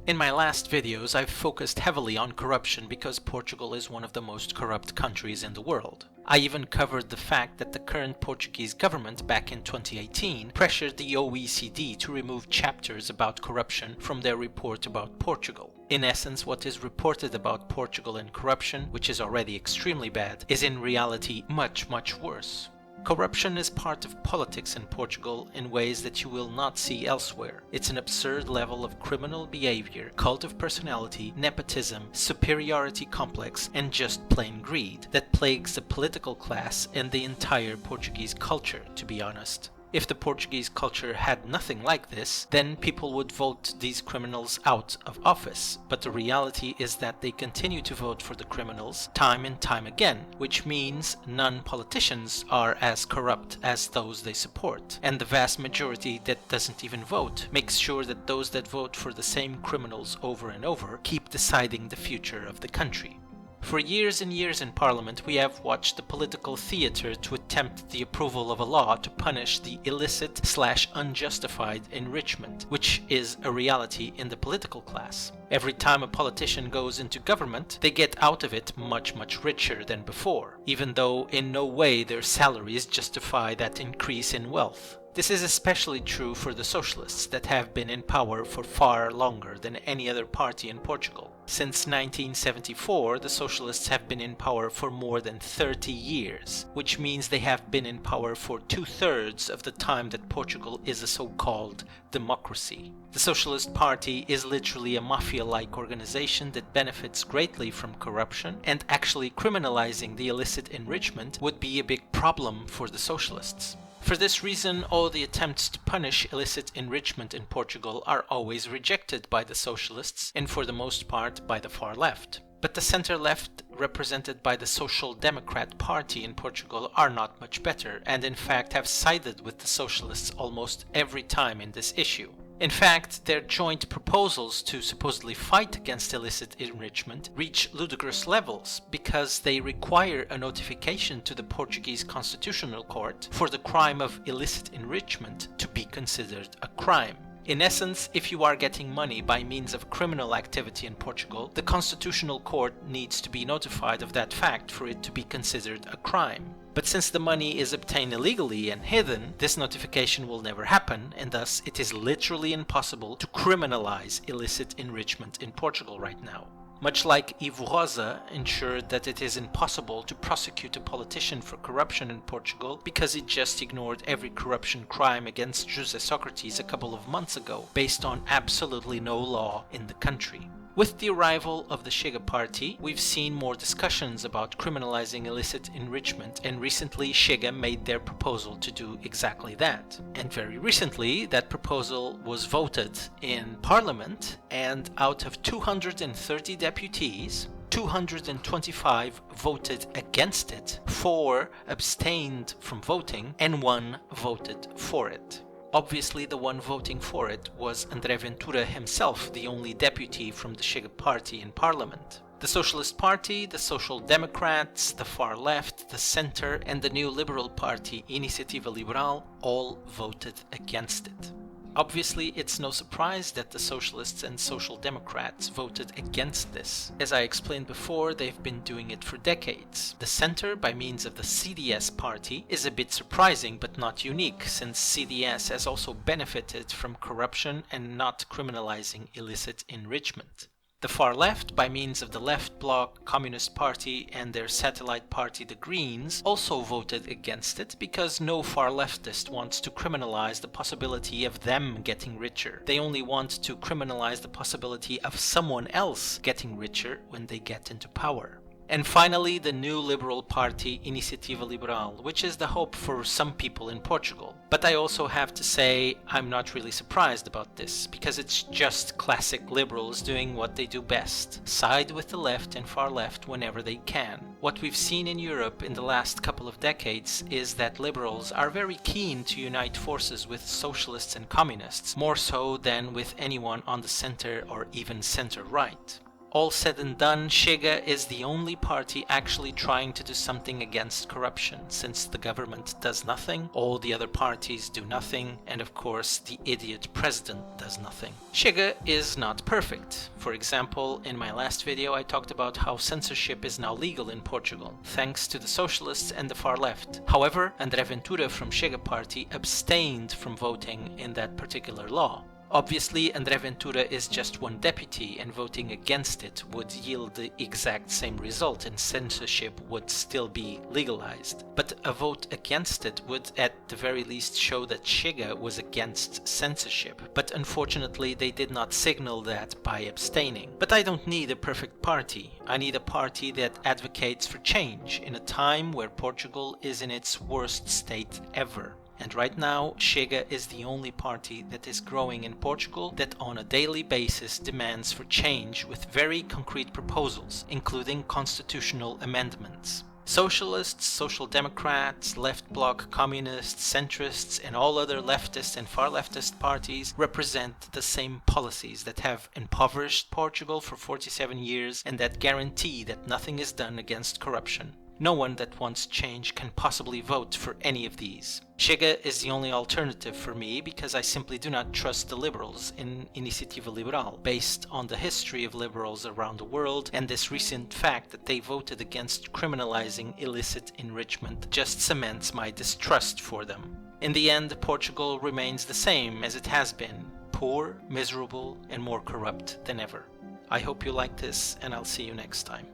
In my last videos, I've focused heavily on corruption because Portugal is one of the most corrupt countries in the world. I even covered the fact that the current Portuguese government back in 2018 pressured the OECD to remove chapters about corruption from their report about Portugal. In essence, what is reported about Portugal and corruption, which is already extremely bad, is in reality much worse. Corruption is part of politics in Portugal in ways that you will not see elsewhere. It's an absurd level of criminal behavior, cult of personality, nepotism, superiority complex, and just plain greed that plagues the political class and the entire Portuguese culture, to be honest. If the Portuguese culture had nothing like this, then people would vote these criminals out of office. But the reality is that they continue to vote for the criminals time and time again, which means non-politicians are as corrupt as those they support. And the vast majority that doesn't even vote makes sure that those that vote for the same criminals over and over keep deciding the future of the country. For years and years in Parliament, we have watched the political theatre to attempt the approval of a law to punish the illicit/unjustified enrichment, which is a reality in the political class. Every time a politician goes into government, they get out of it much richer than before, even though in no way their salaries justify that increase in wealth. This is especially true for the Socialists that have been in power for far longer than any other party in Portugal. Since 1974, the Socialists have been in power for more than 30 years, which means they have been in power for 2/3 of the time that Portugal is a so-called democracy. The Socialist Party is literally a mafia-like organization that benefits greatly from corruption, and actually criminalizing the illicit enrichment would be a big problem for the Socialists. For this reason, all the attempts to punish illicit enrichment in Portugal are always rejected by the Socialists and for the most part by the far left. But the center-left, represented by the Social Democrat Party in Portugal, are not much better and in fact have sided with the Socialists almost every time in this issue. In fact, their joint proposals to supposedly fight against illicit enrichment reach ludicrous levels because they require a notification to the Portuguese Constitutional Court for the crime of illicit enrichment to be considered a crime. In essence, if you are getting money by means of criminal activity in Portugal, the Constitutional Court needs to be notified of that fact for it to be considered a crime. But since the money is obtained illegally and hidden, this notification will never happen, and thus it is literally impossible to criminalize illicit enrichment in Portugal right now. Much like Ivo Rosa ensured that it is impossible to prosecute a politician for corruption in Portugal because he just ignored every corruption crime against José Sócrates a couple of months ago, based on absolutely no law in the country. With the arrival of the Chega party, we've seen more discussions about criminalizing illicit enrichment, and recently Chega made their proposal to do exactly that. And very recently, that proposal was voted in Parliament, and out of 230 deputies, 225 voted against it, 4 abstained from voting, and 1 voted for it. Obviously, the one voting for it was André Ventura himself, the only deputy from the Chega party in Parliament. The Socialist Party, the Social Democrats, the far left, the centre, and the new Liberal Party, Iniciativa Liberal, all voted against it. Obviously, it's no surprise that the Socialists and Social Democrats voted against this. As I explained before, they've been doing it for decades. The centre, by means of the CDS party, is a bit surprising but not unique, since CDS has also benefited from corruption and not criminalizing illicit enrichment. The far left, by means of the Left Bloc, Communist Party and their satellite party the Greens, also voted against it because no far leftist wants to criminalize the possibility of them getting richer. They only want to criminalize the possibility of someone else getting richer when they get into power. And finally, the new Liberal Party, Iniciativa Liberal, which is the hope for some people in Portugal. But I also have to say I'm not really surprised about this, because it's just classic liberals doing what they do best: side with the left and far left whenever they can. What we've seen in Europe in the last couple of decades is that liberals are very keen to unite forces with socialists and communists, more so than with anyone on the center or even center-right. All said and done, Chega is the only party actually trying to do something against corruption, since the government does nothing, all the other parties do nothing, and of course the idiot president does nothing. Chega is not perfect. For example, in my last video I talked about how censorship is now legal in Portugal, thanks to the socialists and the far left. However, André Ventura from Chega party abstained from voting in that particular law. Obviously, André Ventura is just one deputy, and voting against it would yield the exact same result and censorship would still be legalized. But a vote against it would at the very least show that Chega was against censorship. But unfortunately, they did not signal that by abstaining. But I don't need a perfect party. I need a party that advocates for change in a time where Portugal is in its worst state ever. And right now, Chega is the only party that is growing in Portugal that on a daily basis demands for change with very concrete proposals, including constitutional amendments. Socialists, social democrats, left bloc communists, centrists, and all other leftist and far leftist parties represent the same policies that have impoverished Portugal for 47 years and that guarantee that nothing is done against corruption. No one that wants change can possibly vote for any of these. Chega is the only alternative for me because I simply do not trust the liberals in Iniciativa Liberal, based on the history of liberals around the world and this recent fact that they voted against criminalizing illicit enrichment just cements my distrust for them. In the end, Portugal remains the same as it has been, poor, miserable, and more corrupt than ever. I hope you like this, and I'll see you next time.